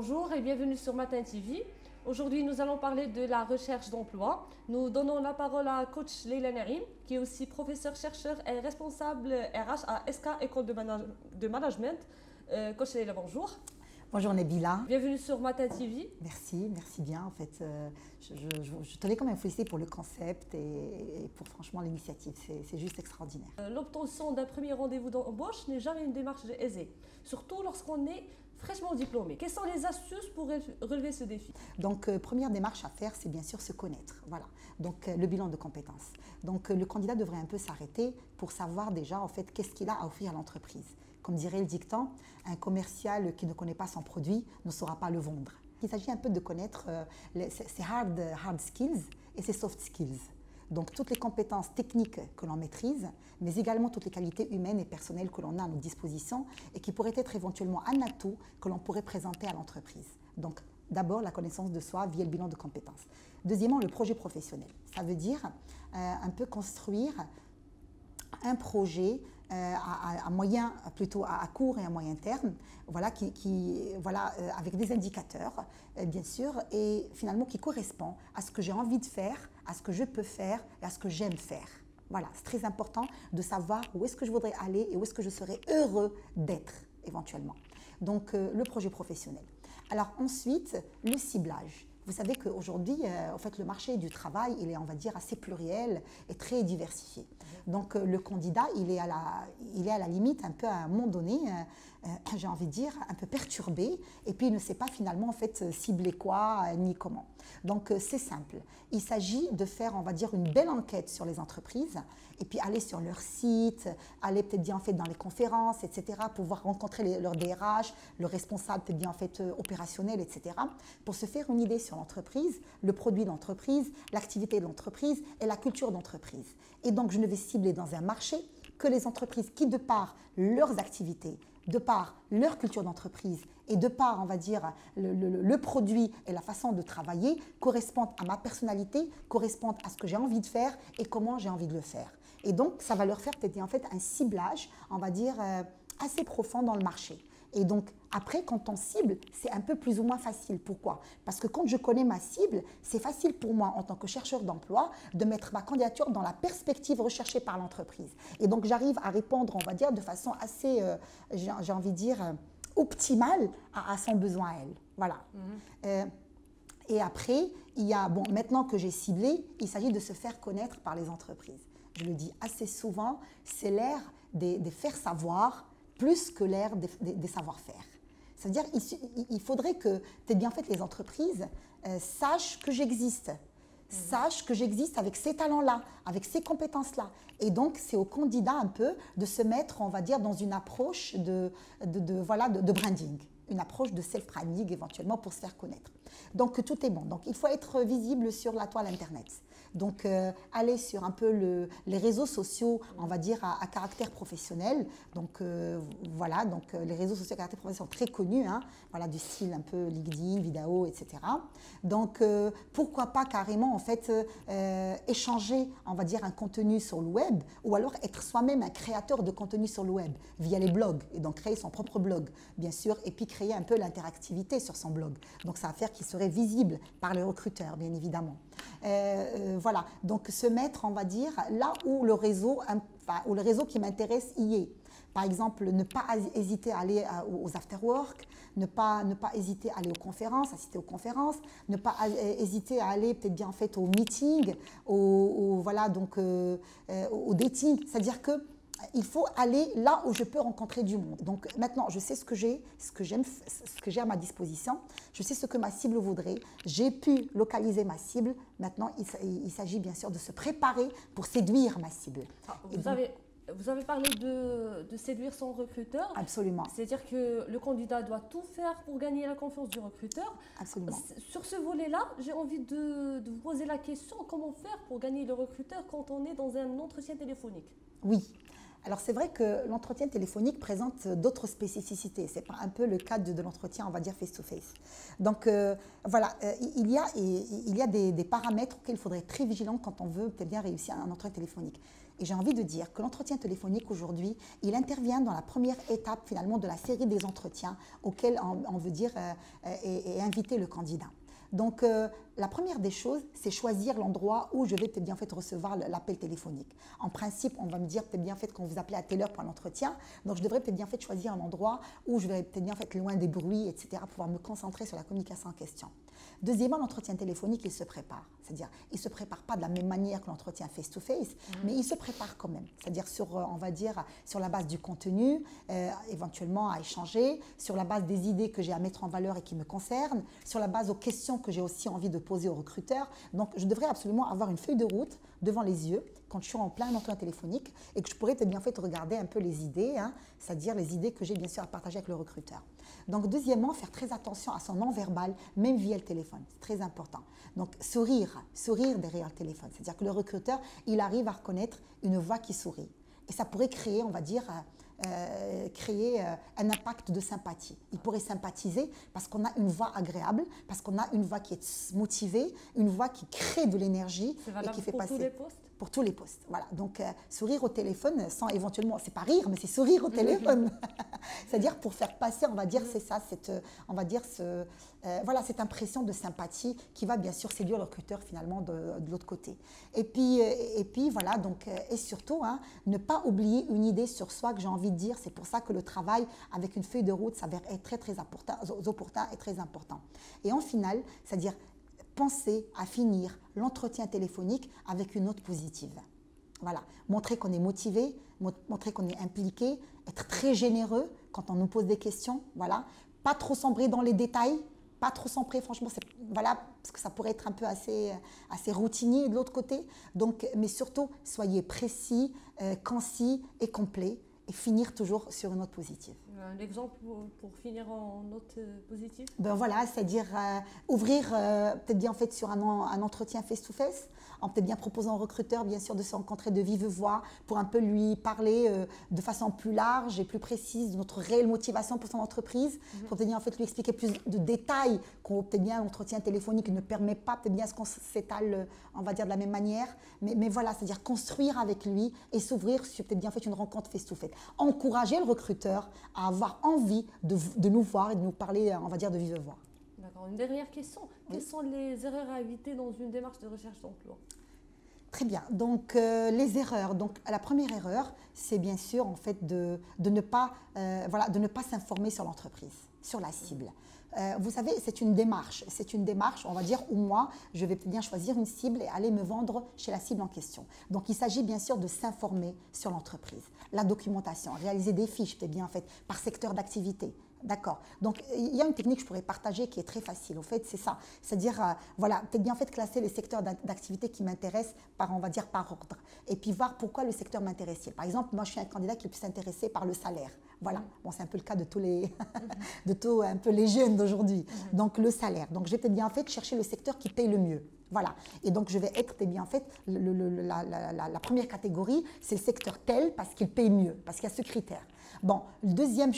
Bonjour et bienvenue sur Matin TV. Aujourd'hui, nous allons parler de la recherche d'emploi. Nous donnons la parole à coach Leila Narim, qui est aussi professeur-chercheur et responsable RH à SK École de Management. Coach Leila, bonjour. Bonjour Nabila. Bienvenue sur Matin TV. Merci bien. En fait, je tenais quand même à vous féliciter pour le concept et pour franchement l'initiative. C'est juste extraordinaire. L'obtention d'un premier rendez-vous d'embauche n'est jamais une démarche aisée, surtout lorsqu'on est fraîchement diplômé. Quelles sont les astuces pour relever ce défi? Donc, première démarche à faire, c'est bien sûr se connaître. Voilà. Donc, le bilan de compétences. Donc, le candidat devrait un peu s'arrêter pour savoir déjà, en fait, qu'est-ce qu'il a à offrir à l'entreprise. Comme dirait le dicton, un commercial qui ne connaît pas son produit ne saura pas le vendre. Il s'agit un peu de connaître ses hard skills et ses soft skills. Donc, toutes les compétences techniques que l'on maîtrise, mais également toutes les qualités humaines et personnelles que l'on a à notre disposition et qui pourraient être éventuellement un atout que l'on pourrait présenter à l'entreprise. Donc, d'abord, la connaissance de soi via le bilan de compétences. Deuxièmement, le projet professionnel. Ça veut dire un peu construire un projet à moyen, plutôt à court et à moyen terme, voilà, avec des indicateurs, bien sûr, et finalement qui correspond à ce que j'ai envie de faire, à ce que je peux faire et à ce que j'aime faire. Voilà, c'est très important de savoir où est-ce que je voudrais aller et où est-ce que je serais heureux d'être éventuellement. Donc, le projet professionnel. Alors ensuite, le ciblage. Vous savez qu'aujourd'hui, en fait, le marché du travail, il est, on va dire, assez pluriel et très diversifié. Donc, le candidat, il est à la limite, un peu à un moment donné, j'ai envie de dire, un peu perturbé, et puis il ne sait pas finalement, en fait, cibler quoi, ni comment. Donc, c'est simple. Il s'agit de faire, on va dire, une belle enquête sur les entreprises, et puis aller sur leur site, aller peut-être bien, en fait, dans les conférences, etc., pouvoir rencontrer leur DRH, le responsable, peut-être bien, en fait, opérationnel, etc., pour se faire une idée sur l'entreprise, le produit de l'entreprise, l'activité de l'entreprise et la culture d'entreprise. Et donc, je ne vais cibler dans un marché que les entreprises qui, de par leurs activités, de par leur culture d'entreprise et de par, on va dire, le produit et la façon de travailler, correspondent à ma personnalité, correspondent à ce que j'ai envie de faire et comment j'ai envie de le faire. Et donc, ça va leur faire peut-être en fait un ciblage, on va dire, assez profond dans le marché. Et donc, après, quand on cible, c'est un peu plus ou moins facile. Pourquoi? Parce que quand je connais ma cible, c'est facile pour moi, en tant que chercheur d'emploi, de mettre ma candidature dans la perspective recherchée par l'entreprise. Et donc, j'arrive à répondre, on va dire, de façon assez, j'ai envie de dire, optimale à son besoin à elle. Voilà. Et après, il y a, bon, maintenant que j'ai ciblé, il s'agit de se faire connaître par les entreprises. Je le dis assez souvent, c'est l'ère des faire savoir, plus que l'ère des savoir-faire. C'est-à-dire il faudrait que, peut-être bien fait, les entreprises sachent que j'existe, sachent que j'existe avec ces talents-là, avec ces compétences-là. Et donc, c'est au candidat un peu de se mettre, on va dire, dans une approche de branding, une approche de self-branding éventuellement pour se faire connaître. Donc, tout est bon. Donc, il faut être visible sur la toile Internet. Donc, aller sur un peu les réseaux sociaux, on va dire, à caractère professionnel. Donc, voilà, donc les réseaux sociaux à caractère professionnel sont très connus, hein, voilà, du style un peu LinkedIn, vidéo, etc. Donc, pourquoi pas carrément, en fait, échanger, on va dire, un contenu sur le web ou alors être soi-même un créateur de contenu sur le web via les blogs et donc créer son propre blog, bien sûr, et puis créer un peu l'interactivité sur son blog. Donc, ça va faire qu'il serait visible par les recruteurs, bien évidemment. Voilà, donc se mettre, on va dire, là où le réseau qui m'intéresse y est. Par exemple, ne pas hésiter à aller aux after-work, ne pas hésiter à aller aux conférences, assister aux conférences, ne pas hésiter à aller peut-être bien en fait aux meetings, au dating. C'est-à-dire que il faut aller là où je peux rencontrer du monde. Donc maintenant, je sais ce que j'ai, ce que j'ai à ma disposition. Je sais ce que ma cible voudrait. J'ai pu localiser ma cible. Maintenant, il s'agit bien sûr de se préparer pour séduire ma cible. Vous avez parlé de séduire son recruteur. Absolument. C'est-à-dire que le candidat doit tout faire pour gagner la confiance du recruteur. Absolument. Sur ce volet-là, j'ai envie de vous poser la question, comment faire pour gagner le recruteur quand on est dans un entretien téléphonique? Oui. Alors c'est vrai que l'entretien téléphonique présente d'autres spécificités. C'est pas un peu le cas de l'entretien, on va dire face-to-face. Donc voilà, il y a des paramètres auxquels il faudrait être très vigilant quand on veut peut-être bien réussir un entretien téléphonique. Et j'ai envie de dire que l'entretien téléphonique aujourd'hui, il intervient dans la première étape finalement de la série des entretiens auxquels on veut dire et inviter le candidat. Donc, la première des choses, c'est choisir l'endroit où je vais peut-être bien fait recevoir l'appel téléphonique. En principe, on va me dire peut-être bien fait qu'on vous appelez à telle heure pour un entretien. Donc, je devrais peut-être bien fait choisir un endroit où je vais peut-être bien fait loin des bruits, etc., pour pouvoir me concentrer sur la communication en question. Deuxièmement, l'entretien téléphonique, il se prépare. C'est-à-dire, il ne se prépare pas de la même manière que l'entretien face-to-face, mais il se prépare quand même. C'est-à-dire, on va dire, sur la base du contenu, éventuellement à échanger, sur la base des idées que j'ai à mettre en valeur et qui me concernent, sur la base aux questions que j'ai aussi envie de poser aux recruteurs. Donc, je devrais absolument avoir une feuille de route devant les yeux quand je suis en plein entretien téléphonique et que je pourrais peut-être bien fait regarder un peu les idées, c'est-à-dire les idées que j'ai bien sûr à partager avec le recruteur. Donc, deuxièmement, faire très attention à son non-verbal, même via le téléphone. C'est très important. Donc, sourire derrière le téléphone. C'est-à-dire que le recruteur, il arrive à reconnaître une voix qui sourit. Et ça pourrait créer, on va dire, un impact de sympathie. Il pourrait sympathiser parce qu'on a une voix agréable, parce qu'on a une voix qui est motivée, une voix qui crée de l'énergie et qui fait passer. Tous les postes. Pour tous les postes, voilà. Donc, sourire au téléphone sans éventuellement, c'est pas rire, mais c'est sourire au téléphone. C'est-à-dire pour faire passer, on va dire, c'est ça, voilà, cette impression de sympathie qui va bien sûr séduire le recruteur finalement de l'autre côté. Et puis voilà, donc, et surtout, ne pas oublier une idée sur soi que j'ai envie de dire. C'est pour ça que le travail avec une feuille de route s'avère être très opportun et très important. Et en final, c'est-à-dire penser à finir l'entretien téléphonique avec une note positive. Voilà, montrer qu'on est motivé, montrer qu'on est impliqué, être très généreux quand on nous pose des questions, voilà, pas trop sombrer dans les détails, pas trop sombrer, franchement, voilà, parce que ça pourrait être un peu assez routinier de l'autre côté. Donc, mais surtout, soyez précis, concis et complet et finir toujours sur une note positive. Un exemple pour finir en note positive? Ben voilà, c'est-à-dire ouvrir peut-être bien en fait sur un entretien face-to-face, en peut-être bien proposant au recruteur bien sûr de se rencontrer de vive voix pour un peu lui parler de façon plus large et plus précise de notre réelle motivation pour son entreprise, pour peut-être bien en fait lui expliquer plus de détails qu'on peut-être bien l'entretien téléphonique ne permet pas peut-être bien ce qu'on s'étale on va dire de la même manière, mais voilà, c'est-à-dire construire avec lui et s'ouvrir sur peut-être bien en fait une rencontre face-to-face. Encourager le recruteur à avoir envie de nous voir et de nous parler, on va dire, de vive voix. D'accord. Une dernière question. Quelles sont les erreurs à éviter dans une démarche de recherche d'emploi? Très bien. Donc, les erreurs. Donc, la première erreur, c'est bien sûr, en fait, de ne pas s'informer sur l'entreprise, sur la cible. Vous savez, c'est une démarche, on va dire, où moi, je vais bien choisir une cible et aller me vendre chez la cible en question. Donc, il s'agit bien sûr de s'informer sur l'entreprise, la documentation, réaliser des fiches, peut-être bien en fait, par secteur d'activité. D'accord. Donc, il y a une technique que je pourrais partager qui est très facile. Au fait, c'est ça. C'est-à-dire, voilà, peut-être bien en fait classer les secteurs d'activité qui m'intéressent par, on va dire, par ordre. Et puis voir pourquoi le secteur m'intéresse. Par exemple, moi, je suis un candidat qui est plus intéressé par le salaire. Voilà. Bon, c'est un peu le cas de tous les, un peu les jeunes d'aujourd'hui. Donc, le salaire. Donc, je vais peut-être bien en fait chercher le secteur qui paye le mieux. Voilà. Et donc, je vais être bien en fait, la première catégorie, c'est le secteur tel parce qu'il paye mieux, parce qu'il y a ce critère. Bon, le deuxième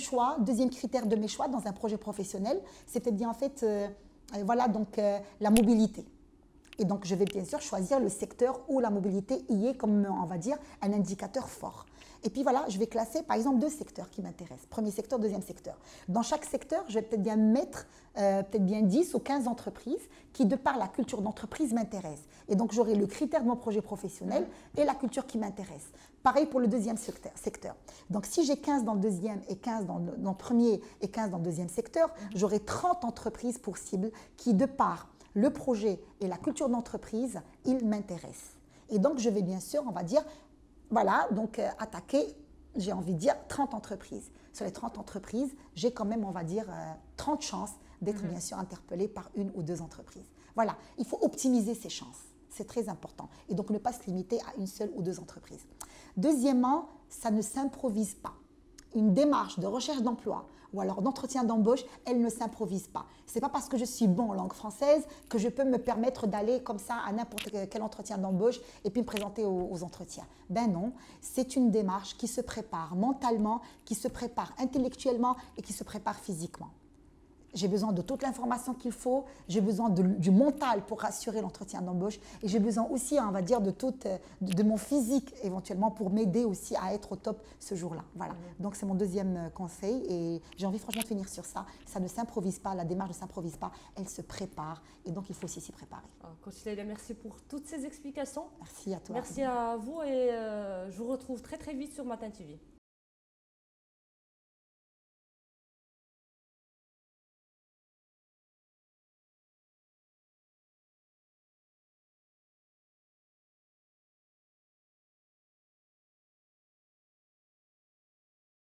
critère de mes choix dans un projet professionnel, c'est peut-être bien en fait, voilà, donc la mobilité. Et donc, je vais bien sûr choisir le secteur où la mobilité y est comme, on va dire, un indicateur fort. Et puis voilà, je vais classer par exemple 2 secteurs qui m'intéressent. Premier secteur, deuxième secteur. Dans chaque secteur, je vais peut-être bien mettre peut-être bien 10 ou 15 entreprises qui, de par la culture d'entreprise, m'intéressent. Et donc, j'aurai le critère de mon projet professionnel et la culture qui m'intéresse. Pareil pour le deuxième secteur. Donc, si j'ai 15 dans le deuxième et 15 dans le premier et 15 dans le deuxième secteur, j'aurai 30 entreprises pour cible qui, de par le projet et la culture d'entreprise, ils m'intéressent. Et donc, je vais bien sûr, on va dire, voilà, donc attaquer, j'ai envie de dire, 30 entreprises. Sur les 30 entreprises, j'ai quand même, on va dire, 30 chances d'être bien sûr interpellé par 1 ou 2 entreprises. Voilà, il faut optimiser ces chances. C'est très important. Et donc, ne pas se limiter à 1 seule ou 2 entreprises. Deuxièmement, ça ne s'improvise pas. Une démarche de recherche d'emploi ou alors d'entretien d'embauche, elle ne s'improvise pas. Ce n'est pas parce que je suis bon en langue française que je peux me permettre d'aller comme ça à n'importe quel entretien d'embauche et puis me présenter aux entretiens. Ben non, c'est une démarche qui se prépare mentalement, qui se prépare intellectuellement et qui se prépare physiquement. j'ai besoin de toute l'information qu'il faut, j'ai besoin du mental pour assurer l'entretien d'embauche et j'ai besoin aussi, on va dire, de mon physique éventuellement pour m'aider aussi à être au top ce jour-là. Voilà. Donc c'est mon deuxième conseil et j'ai envie franchement de finir sur ça. Ça ne s'improvise pas, la démarche ne s'improvise pas, elle se prépare et donc il faut aussi s'y préparer. Coach Leila, merci pour toutes ces explications. Merci à toi. Merci à vous et je vous retrouve très très vite sur Matin TV.